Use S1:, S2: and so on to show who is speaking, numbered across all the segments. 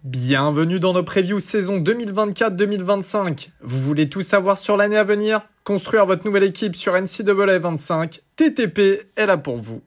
S1: Bienvenue dans nos previews saison 2024-2025. Vous voulez tout savoir sur l'année à venir? Construire votre nouvelle équipe sur NCAA 25, TTP est là pour vous.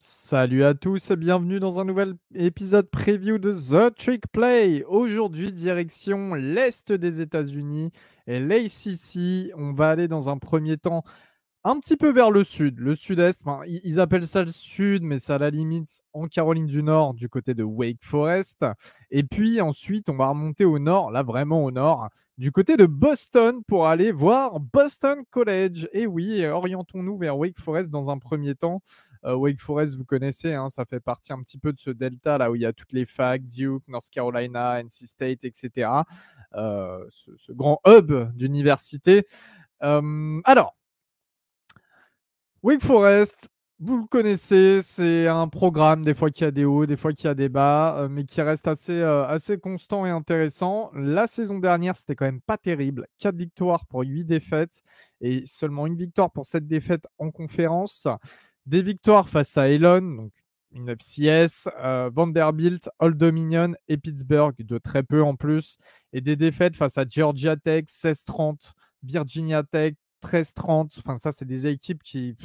S1: Salut à tous et bienvenue dans un nouvel épisode preview de The Trick Play. Aujourd'hui, direction l'Est des États-Unis et l'ACC. On va aller dans un premier temps un petit peu vers le sud, le sud-est. Enfin, ils appellent ça le sud, mais c'est à la limite en Caroline du Nord, du côté de Wake Forest. Et puis ensuite, on va remonter au nord, là vraiment au nord, du côté de Boston pour aller voir Boston College. Et oui, orientons-nous vers Wake Forest dans un premier temps. Wake Forest, vous connaissez, hein, ça fait partie un petit peu de ce delta là où il y a toutes les facs, Duke, North Carolina, NC State, etc. Ce grand hub d'université. Alors, Wake Forest, vous le connaissez, c'est un programme, des fois qu'il y a des hauts, des fois qu'il y a des bas, mais qui reste assez constant et intéressant. La saison dernière, c'était quand même pas terrible. 4 victoires pour 8 défaites et seulement une victoire pour 7 défaites en conférence. Des victoires face à Elon, donc une FCS, Vanderbilt, Old Dominion et Pittsburgh, de très peu en plus. Et des défaites face à Georgia Tech, 16-30, Virginia Tech, 13-30. Enfin, ça, c'est des équipes qui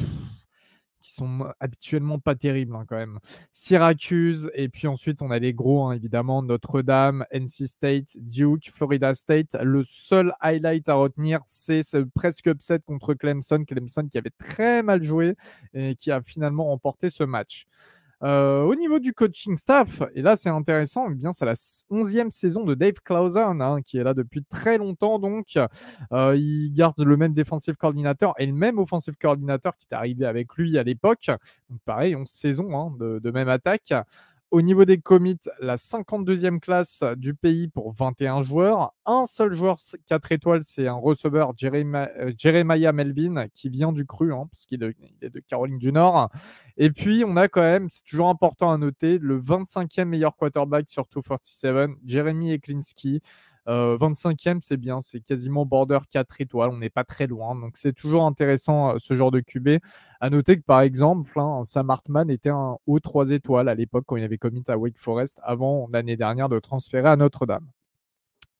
S1: sont habituellement pas terribles quand même. Syracuse, et puis ensuite, on a les gros, hein, évidemment, Notre-Dame, NC State, Duke, Florida State. Le seul highlight à retenir, c'est ce presque upset contre Clemson. Clemson qui avait très mal joué et qui a finalement remporté ce match. Au niveau du coaching staff, et là c'est intéressant, eh bien c'est la 11e saison de Dave Clawson, hein, qui est là depuis très longtemps. Donc il garde le même defensive coordinator et le même offensive coordinator qui est arrivé avec lui à l'époque. Donc pareil, 11 saisons, hein, de même attaque. Au niveau des commits, la 52e classe du pays pour 21 joueurs. Un seul joueur 4 étoiles, c'est un receveur, Jeremiah Melvin, qui vient du cru, hein, parce qu'il est de Caroline du Nord. Et puis, on a quand même, c'est toujours important à noter, le 25e meilleur quarterback sur 247, Jeremy Eklinski. 25e, c'est bien, c'est quasiment border 4 étoiles, on n'est pas très loin, donc c'est toujours intéressant ce genre de QB. À noter que par exemple, hein, Sam Hartman était un haut 3 étoiles à l'époque quand il avait commit à Wake Forest avant l'année dernière de transférer à Notre-Dame.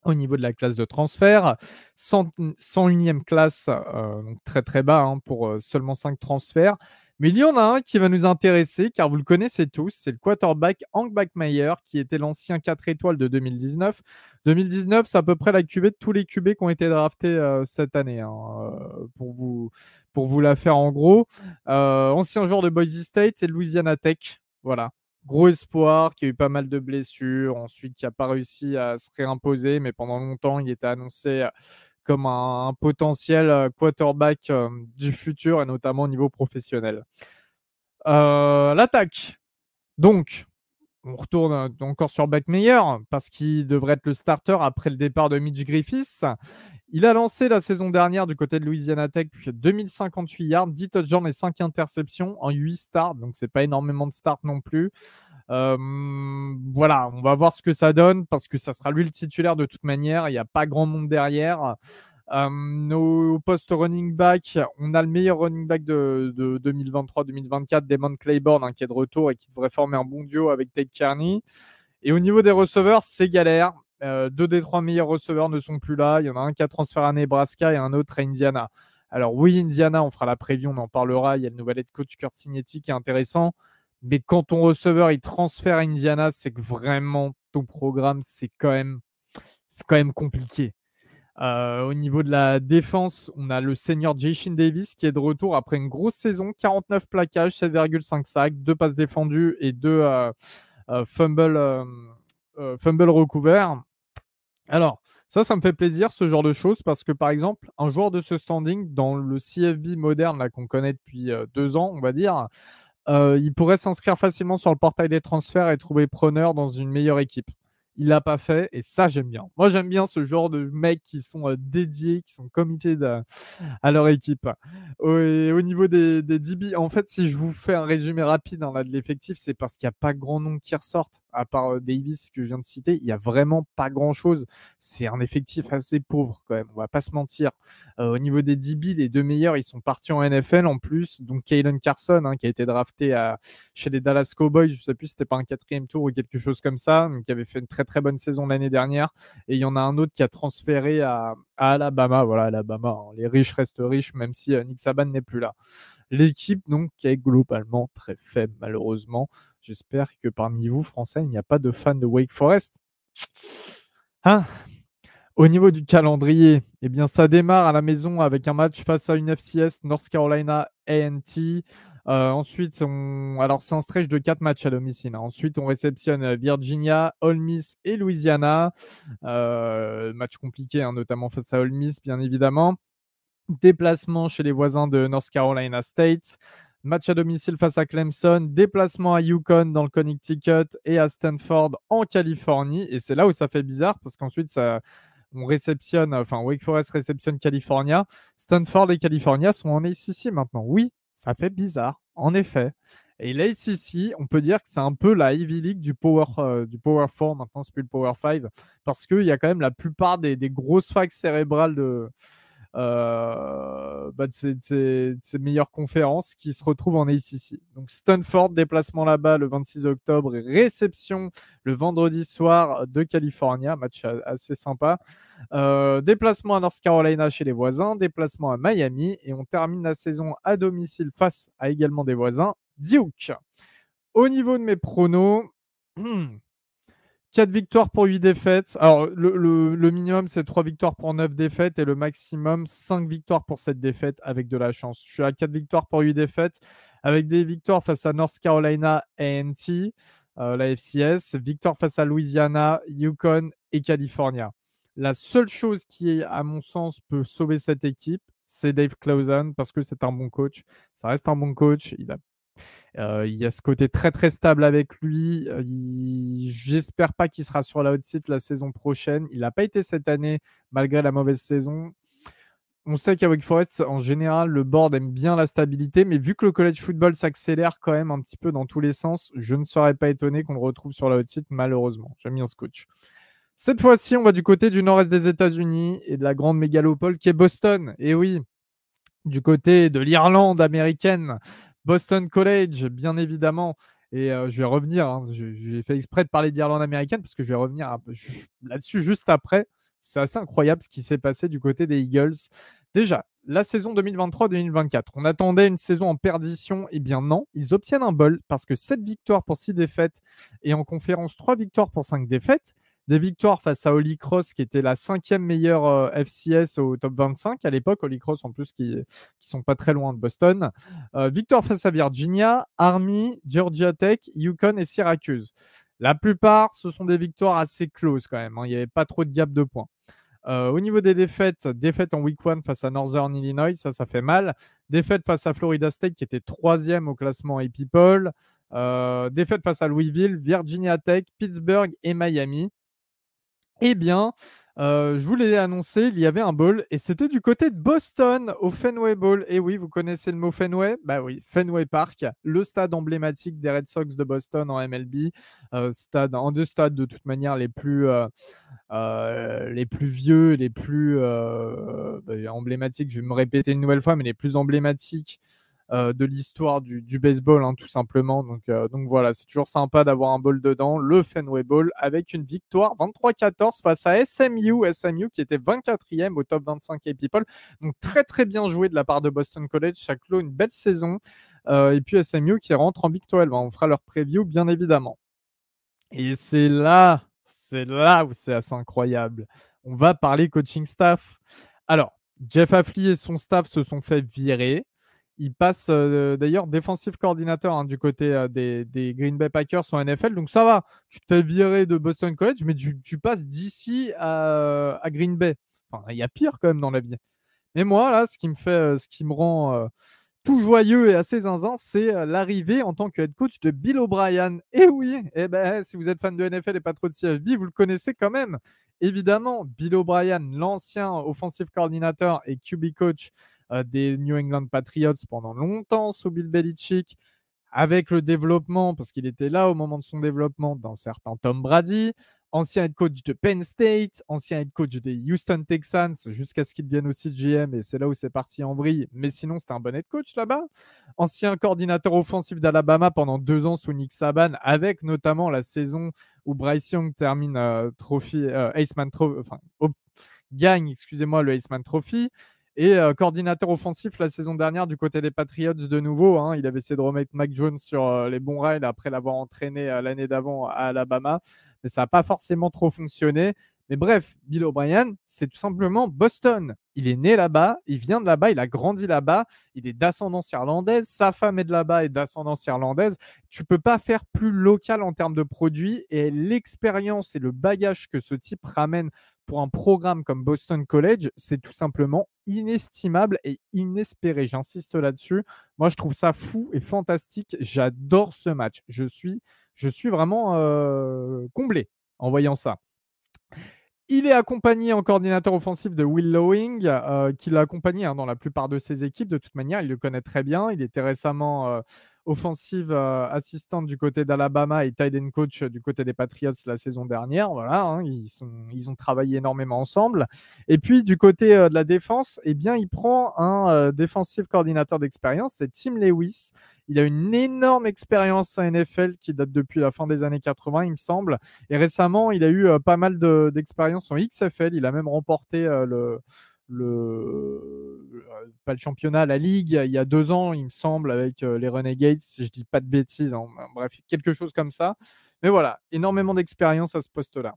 S1: Au niveau de la classe de transfert, 101e classe, donc très très bas, hein, pour seulement 5 transferts. Mais il y en a un qui va nous intéresser, car vous le connaissez tous, c'est le quarterback Hank Bachmeier, qui était l'ancien 4 étoiles de 2019. 2019, c'est à peu près la QB de tous les QB qui ont été draftés cette année, hein, pour vous la faire en gros. Ancien joueur de Boise State et de Louisiana Tech, voilà. Gros espoir, qui a eu pas mal de blessures, ensuite qui n'a pas réussi à se réimposer, mais pendant longtemps, il était annoncé comme un potentiel quarterback du futur, et notamment au niveau professionnel. L'attaque. Donc, on retourne encore sur Bachmeier, parce qu'il devrait être le starter après le départ de Mitch Griffiths. Il a lancé la saison dernière du côté de Louisiana Tech 2058 yards, 10 touchdowns et 5 interceptions en 8 starts, donc c'est pas énormément de starts non plus. Voilà, on va voir ce que ça donne, parce que ça sera lui le titulaire de toute manière, il n'y a pas grand monde derrière. Nos postes running back, on a le meilleur running back de 2023-2024, Damon Claiborne, hein, qui est de retour et qui devrait former un bon duo avec Tate Kearney. Et au niveau des receveurs, c'est galère. 2 des 3 meilleurs receveurs ne sont plus là. Il y en a un qui a transféré à Nebraska et un autre à Indiana. Alors oui, Indiana, on fera la preview, on en parlera. Il y a le nouvel head coach Kurt Signetti qui est intéressant. Mais quand ton receveur il transfère à Indiana, c'est que vraiment ton programme, c'est quand même compliqué. Au niveau de la défense, on a le senior Jashin Davis qui est de retour après une grosse saison, 49 plaquages, 7,5 sacs, 2 passes défendues et 2 fumbles recouverts. Alors, ça me fait plaisir, ce genre de choses, parce que par exemple, un joueur de ce standing dans le CFB moderne là, qu'on connaît depuis 2 ans, on va dire, il pourrait s'inscrire facilement sur le portail des transferts et trouver preneur dans une meilleure équipe. Il l'a pas fait et ça, j'aime bien. Moi, j'aime bien ce genre de mecs qui sont dédiés, qui sont committed à leur équipe. Au niveau des DB, en fait, si je vous fais un résumé rapide hein, là, de l'effectif, c'est parce qu'il n'y a pas grand nom qui ressortent, à part Davis que je viens de citer. Il n'y a vraiment pas grand-chose. C'est un effectif assez pauvre quand même, on va pas se mentir. Au niveau des DB, les deux meilleurs, ils sont partis en NFL en plus. Donc, Kalen Carson, hein, qui a été drafté chez les Dallas Cowboys, je ne sais plus si c'était pas un 4e tour ou quelque chose comme ça, qui avait fait une très très bonne saison l'année dernière. Et il y en a un autre qui a transféré à Alabama. Voilà, Alabama. Hein. Les riches restent riches, même si Nick Saban n'est plus là. L'équipe, donc, qui est globalement très faible, malheureusement. J'espère que parmi vous, Français, il n'y a pas de fans de Wake Forest. Hein? Au niveau du calendrier, eh bien, ça démarre à la maison avec un match face à une FCS, North Carolina A&T. Ensuite, alors c'est un stretch de 4 matchs à domicile. Hein. Ensuite, on réceptionne Virginia, Ole Miss et Louisiana. Match compliqué, hein, notamment face à Ole Miss, bien évidemment. Déplacement chez les voisins de North Carolina State. Match à domicile face à Clemson. Déplacement à Yukon dans le Connecticut et à Stanford en Californie. Et c'est là où ça fait bizarre parce qu'ensuite, on réceptionne, enfin Wake Forest réceptionne California. Stanford et California sont en ACC maintenant. Oui, ça fait bizarre, en effet. Et l'ACC, on peut dire que c'est un peu la Ivy League du Power 4, maintenant c'est plus le Power 5, parce qu'il y a quand même la plupart des grosses facs cérébrales de ces meilleures conférences qui se retrouvent en ACC. Donc Stanford, déplacement là-bas le 26 octobre et réception le vendredi soir de California, match assez sympa. Déplacement à North Carolina chez les voisins, déplacement à Miami et on termine la saison à domicile face à également des voisins, Duke. Au niveau de mes pronos, 4 victoires pour 8 défaites. Alors, le minimum, c'est 3 victoires pour 9 défaites et le maximum, 5 victoires pour 7 défaites avec de la chance. Je suis à 4 victoires pour 8 défaites avec des victoires face à North Carolina A&T, la FCS, victoire face à Louisiana, Yukon et California. La seule chose qui, à mon sens, peut sauver cette équipe, c'est Dave Clawson parce que c'est un bon coach. Ça reste un bon coach. Il y a ce côté très très stable avec lui. J'espère pas qu'il sera sur la hot seat la saison prochaine. Il n'a pas été cette année malgré la mauvaise saison. On sait qu'avec Forest, en général, le board aime bien la stabilité, mais vu que le college football s'accélère quand même un petit peu dans tous les sens, je ne serais pas étonné qu'on le retrouve sur la hot seat, malheureusement. J'aime bien ce coach. Cette fois-ci, on va du côté du nord-est des États-Unis et de la grande mégalopole qui est Boston. Et oui, du côté de l'Irlande américaine, Boston College, bien évidemment. Et je vais revenir, hein, j'ai fait exprès de parler d'Irlande américaine parce que je vais revenir là-dessus juste après. C'est assez incroyable ce qui s'est passé du côté des Eagles. Déjà, la saison 2023-2024, on attendait une saison en perdition. Eh bien non, ils obtiennent un bol parce que 7 victoires pour 6 défaites et en conférence 3 victoires pour 5 défaites. Des victoires face à Holy Cross, qui était la 5e meilleure FCS au top 25 à l'époque. Holy Cross, en plus, qui sont pas très loin de Boston. Victoire face à Virginia, Army, Georgia Tech, Yukon et Syracuse. La plupart, ce sont des victoires assez closes quand même. Hein. Il n'y avait pas trop de gap de points. Au niveau des défaites, défaite en week 1 face à Northern Illinois, ça fait mal. Défaite face à Florida State, qui était 3e au classement AP Poll. Défaite face à Louisville, Virginia Tech, Pittsburgh et Miami. Eh bien, je vous l'ai annoncé, il y avait un bowl et c'était du côté de Boston au Fenway Bowl. Et oui, vous connaissez le mot Fenway? Bah oui, Fenway Park, le stade emblématique des Red Sox de Boston en MLB. Un des stades de toute manière les plus vieux, les plus emblématiques. Je vais me répéter une nouvelle fois, mais les plus emblématiques de l'histoire du baseball, hein, tout simplement. Donc voilà, c'est toujours sympa d'avoir un bowl dedans, le Fenway Bowl, avec une victoire 23-14 face à SMU qui était 24e au top 25 et People. Donc très très bien joué de la part de Boston College, ça clôt une belle saison. Et puis SMU qui rentre en Big 12, on fera leur preview bien évidemment. Et c'est là où c'est assez incroyable. On va parler coaching staff. Alors, Jeff Hafley et son staff se sont fait virer. Il passe d'ailleurs défensif coordinateur du côté des Green Bay Packers en NFL. Donc ça va, tu te fais virer de Boston College, mais tu passes d'ici à Green Bay. Enfin, il y a pire quand même dans la vie. Mais moi, là, ce qui me rend tout joyeux et assez zinzin, c'est l'arrivée en tant que head coach de Bill O'Brien. Et oui, eh ben, si vous êtes fan de NFL et pas trop de CFB, vous le connaissez quand même. Évidemment, Bill O'Brien, l'ancien offensive coordinator et QB coach des New England Patriots pendant longtemps sous Bill Belichick, avec le développement, parce qu'il était là au moment de son développement, d'un certain Tom Brady, ancien head coach de Penn State, ancien head coach des Houston Texans, jusqu'à ce qu'il devienne aussi GM, et c'est là où c'est parti en vrille, mais sinon c'était un bon head coach là-bas. Ancien coordinateur offensif d'Alabama pendant 2 ans sous Nick Saban, avec notamment la saison où Bryce Young termine Iceman Trophy, enfin, gagne, excusez-moi, le Iceman Trophy. Et coordinateur offensif la saison dernière du côté des Patriots de nouveau. Hein, il avait essayé de remettre Mac Jones sur les bons rails après l'avoir entraîné l'année d'avant à Alabama. Mais ça n'a pas forcément trop fonctionné. Mais bref, Bill O'Brien, c'est tout simplement Boston. Il est né là-bas, il vient de là-bas, il a grandi là-bas, il est d'ascendance irlandaise, sa femme est de là-bas et d'ascendance irlandaise. Tu ne peux pas faire plus local en termes de produits, et l'expérience et le bagage que ce type ramène pour un programme comme Boston College, c'est tout simplement inestimable et inespéré. J'insiste là-dessus. Moi, je trouve ça fou et fantastique. J'adore ce match. Je suis vraiment comblé en voyant ça. Il est accompagné en coordinateur offensif de Will Lowing, qui l'a accompagné dans la plupart de ses équipes. De toute manière, il le connaît très bien. Il était récemment offensive assistant du côté d'Alabama et tight end coach du côté des Patriots la saison dernière. Voilà, hein, ils ont travaillé énormément ensemble. Et puis du côté de la défense, eh bien, il prend un défensif coordinateur d'expérience, c'est Tim Lewis. Il a une énorme expérience en NFL qui date depuis la fin des années 80, il me semble. Et récemment, il a eu pas mal d'expérience en XFL. Il a même remporté pas le championnat, la ligue, il y a 2 ans, il me semble, avec les Renegades, si je dis pas de bêtises. Hein. Bref, quelque chose comme ça. Mais voilà, énormément d'expérience à ce poste-là.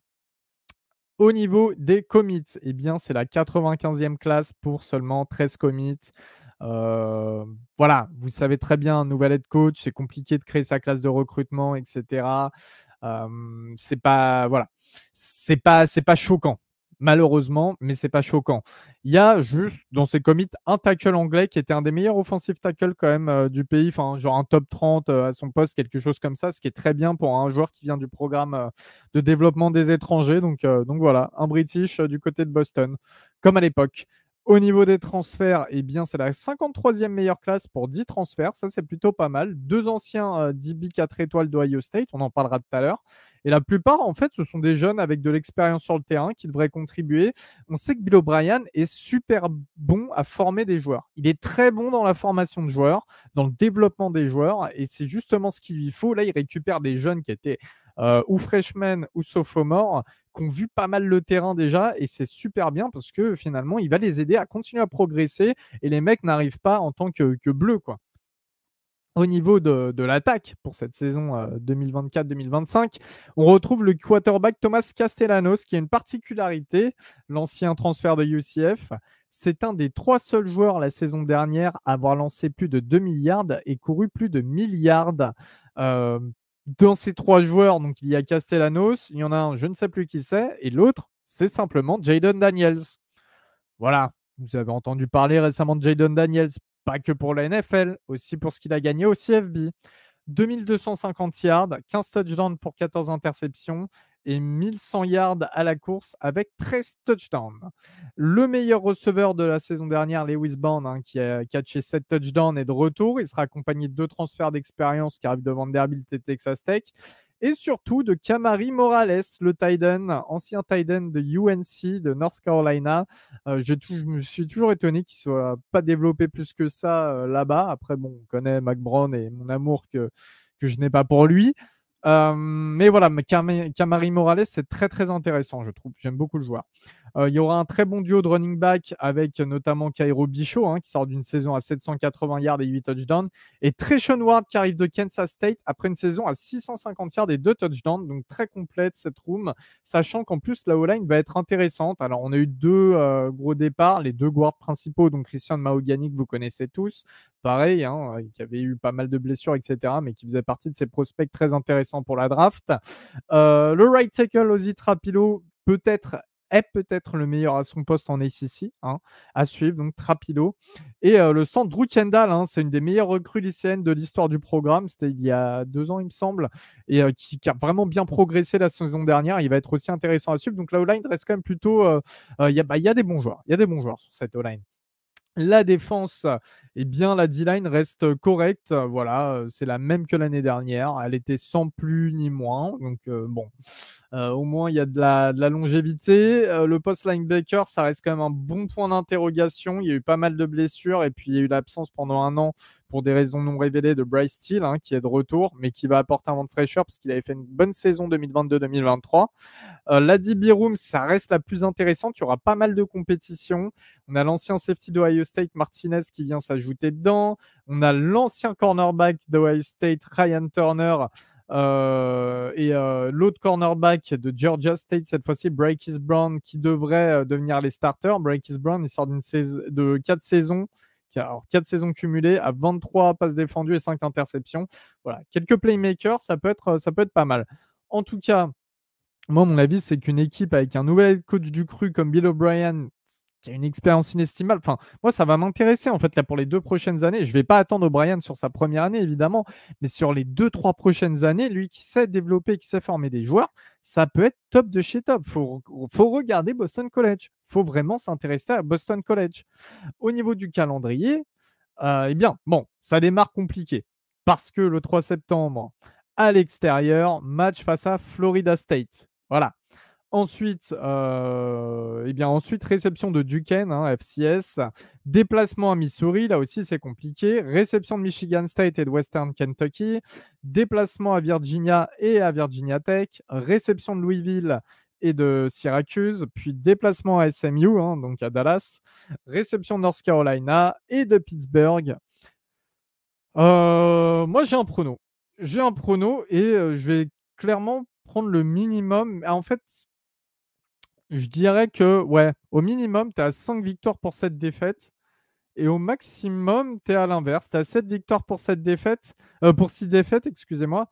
S1: Au niveau des commits, eh bien, c'est la 95e classe pour seulement 13 commits. Voilà, vous savez très bien, un nouvel head coach, c'est compliqué de créer sa classe de recrutement, etc. C'est pas, voilà, c'est pas choquant, malheureusement, mais c'est pas choquant. Il y a juste dans ces commits un tackle anglais qui était un des meilleurs offensive tackles quand même du pays, enfin genre un top 30 à son poste, quelque chose comme ça, ce qui est très bien pour un joueur qui vient du programme de développement des étrangers. Donc voilà, un British du côté de Boston, comme à l'époque. Au niveau des transferts, eh bien, c'est la 53e meilleure classe pour 10 transferts. Ça, c'est plutôt pas mal. 2 anciens DB 4 étoiles d'Ohio State, on en parlera tout à l'heure. Et la plupart, en fait, ce sont des jeunes avec de l'expérience sur le terrain qui devraient contribuer. On sait que Bill O'Brien est super bon à former des joueurs. Il est très bon dans la formation de joueurs, dans le développement des joueurs, et c'est justement ce qu'il lui faut. Là, il récupère des jeunes qui étaient ou freshmen ou sophomores, qui ont vu pas mal le terrain déjà, et c'est super bien parce que finalement, il va les aider à continuer à progresser, et les mecs n'arrivent pas en tant que bleus, quoi. Au niveau de l'attaque pour cette saison 2024-2025, on retrouve le quarterback Thomas Castellanos, qui a une particularité, l'ancien transfert de UCF. C'est un des 3 seuls joueurs la saison dernière à avoir lancé plus de 2 milliards et couru plus de milliards. Euh, Dans ces 3 joueurs, donc il y a Castellanos, il y en a un, je ne sais plus qui c'est, et l'autre, c'est simplement Jayden Daniels. Voilà, vous avez entendu parler récemment de Jayden Daniels, pas que pour la NFL, aussi pour ce qu'il a gagné au CFB. 2250 yards, 15 touchdowns pour 14 interceptions et 1100 yards à la course avec 13 touchdowns. Le meilleur receveur de la saison dernière, Lewis Bond, qui a catché 7 touchdowns, est de retour. Il sera accompagné de 2 transferts d'expérience qui arrivent de Vanderbilt et Texas Tech. Et surtout de Kamari Morales, le tight end, ancien tight end de UNC, de North Carolina. Je me suis toujours étonné qu'il ne soit pas développé plus que ça là-bas. Après, bon, on connaît Mac Brown et mon amour que je n'ai pas pour lui. Mais voilà, Kamari Morales, c'est très très intéressant, je trouve. J'aime beaucoup le joueur. Il y aura un très bon duo de running back avec notamment Cairo Bichot, qui sort d'une saison à 780 yards et 8 touchdowns, et Treshaun Ward qui arrive de Kansas State après une saison à 650 yards et 2 touchdowns. Donc très complète cette room, sachant qu'en plus la O-line va être intéressante. Alors on a eu 2 gros départs, les 2 guards principaux, donc Christian Mahogany que vous connaissez tous, pareil, qui avait eu pas mal de blessures, etc., mais qui faisait partie de ces prospects très intéressants pour la draft. Le right tackle Ozzy Trapilo, peut-être est peut-être le meilleur à son poste en ACC, hein, à suivre, donc Trapido. Et le centre Drew Kendall, hein, c'est une des meilleures recrues lycéennes de l'histoire du programme. C'était il y a 2 ans, il me semble, et qui a vraiment bien progressé la saison dernière. Il va être aussi intéressant à suivre. Donc la O-line reste quand même plutôt. Il y a des bons joueurs. Il y a des bons joueurs sur cette O-line. La défense, eh bien, la D-line reste correcte. Voilà, c'est la même que l'année dernière. Elle était sans plus ni moins. Donc, bon, au moins, il y a de la longévité. Le post linebacker, ça reste quand même un bon point d'interrogation. Il y a eu pas mal de blessures et puis il y a eu l'absence pendant un an pour des raisons non révélées de Bryce Steele, hein, qui est de retour, mais qui va apporter un vent de fraîcheur parce qu'il avait fait une bonne saison 2022-2023. La DB Room, ça reste la plus intéressante. Il y aura pas mal de compétitions. On a l'ancien safety d'Ohio State, Martinez, qui vient s'ajouter dedans. On a l'ancien cornerback d'Ohio State, Ryan Turner, et l'autre cornerback de Georgia State, cette fois-ci, Bryce Brown, qui devrait devenir les starters. Bryce Brown, il sort de 4 saisons. Alors, 4 saisons cumulées à 23 passes défendues et 5 interceptions. Voilà, quelques playmakers, ça peut être pas mal. En tout cas, moi, mon avis, c'est qu'une équipe avec un nouvel coach du cru comme Bill O'Brien, qui a une expérience inestimable, enfin, moi, ça va m'intéresser en fait là pour les 2 prochaines années. Je ne vais pas attendre O'Brien sur sa première année, évidemment, mais sur les 2, 3 prochaines années, lui qui sait développer, qui sait former des joueurs, ça peut être top de chez top. Faut regarder Boston College. Il faut vraiment s'intéresser à Boston College. Au niveau du calendrier, eh bien, bon, ça démarre compliqué parce que le 3 septembre, à l'extérieur, match face à Florida State. Voilà. Ensuite, ensuite réception de Duquesne, hein, FCS. Déplacement à Missouri, là aussi c'est compliqué. Réception de Michigan State et de Western Kentucky. Déplacement à Virginia et à Virginia Tech. Réception de Louisville et de Syracuse. Puis déplacement à SMU, hein, donc à Dallas. Réception de North Carolina et de Pittsburgh. Moi, j'ai un prono. J'ai un prono et je vais clairement prendre le minimum. En fait, je dirais que, ouais, au minimum, tu as 5 victoires pour cette défaite. Et au maximum, tu es à l'inverse. Tu as 7 victoires pour cette défaite. Pour 6 défaites, excusez-moi.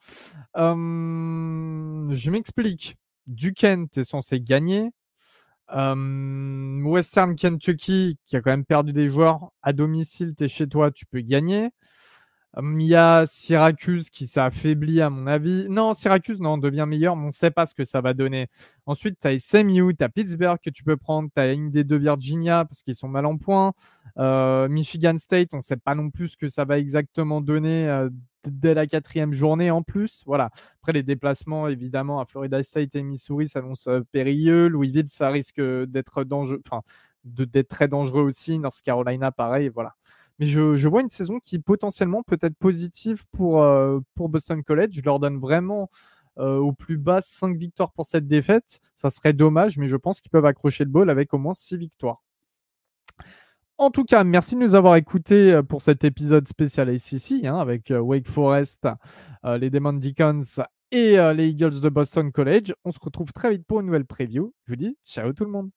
S1: Je m'explique. Duquesne, tu es censé gagner. Western Kentucky, qui a quand même perdu des joueurs à domicile, tu es chez toi, tu peux gagner. Il y a Syracuse qui s'est affaibli, à mon avis. Non, Syracuse, non, devient meilleur, mais on ne sait pas ce que ça va donner. Ensuite, tu as SMU, tu as Pittsburgh que tu peux prendre, tu as une des deux Virginia parce qu'ils sont mal en point. Michigan State, on ne sait pas non plus ce que ça va exactement donner dès la 4e journée en plus. Voilà. Après, les déplacements, évidemment, à Florida State et Missouri s'annoncent périlleux. Louisville, ça risque d'être dangereux, enfin, d'être très dangereux aussi. North Carolina, pareil. Voilà. Mais je vois une saison qui potentiellement peut être positive pour Boston College. Je leur donne vraiment au plus bas 5 victoires pour cette défaite. Ça serait dommage, mais je pense qu'ils peuvent accrocher le ball avec au moins 6 victoires. En tout cas, merci de nous avoir écoutés pour cet épisode spécial ACC, hein, avec Wake Forest, les Demon Deacons et les Eagles de Boston College. On se retrouve très vite pour une nouvelle preview. Je vous dis ciao tout le monde.